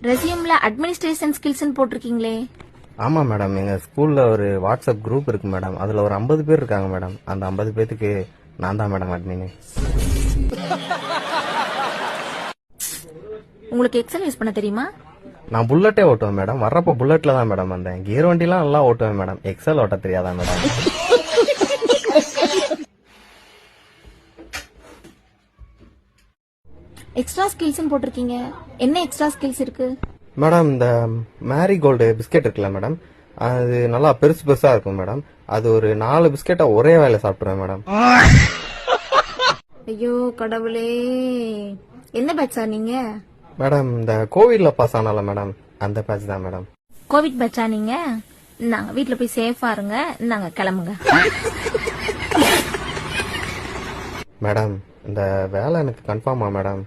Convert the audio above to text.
ரெசியூம்ல administration ஸ்கில்ஸ்னு போட்டிருக்கீங்களே. ஆமா madam, எங்க ஸ்கூல்ல ஒரு வாட்ஸ்அப் குரூப் இருக்கு மேடம். அதுல ஒரு 50 பேர் இருக்காங்க மேடம். அந்த 50 பேத்துக்கு நான் தான் மேடம் அட்மின். உங்களுக்கு எக்ஸல் யூஸ் பண்ண தெரியுமா? நான் புல்லட்டே ஓட்டுவேன் மேடம். வர்றப்ப புல்லட்ல தான் மேடம் வந்தேன். கியர் வண்டிலாம் நல்லா ஓட்டுவேன் மேடம். எக்ஸல் ஓட்ட தெரியாதா மேடம்? எக்ஸ்ட்ரா ஸ்கில்ஸ்னு போட்டிருக்கீங்க. என்ன எக்ஸ்ட்ரா ஸ்கில்ஸ் இருக்கு? மேடம், இந்த மேரி கோல்டு பிஸ்கெட் இருக்குல்ல மேடம், அது நல்லா பெருசு பெருசா இருக்கும் மேடம். அது ஒரு 4 பிஸ்கெட்டை ஒரே வேலை சாப்பிடுவேன் மேடம். ஐயோ கடவுளே, என்ன பேட்ச் சார் நீங்க? மேடம், இந்த கோவிட்ல பாஸ் ஆனால மேடம், அந்த பேட்ச் தான் மேடம். கோவிட் பேட்சா நீங்க? நாங்க வீட்ல போய் சேஃபா இருங்க, நாங்க கிளம்புங்க. மேடம், இந்த வேலை எனக்கு கன்ஃபார்மா மேடம்?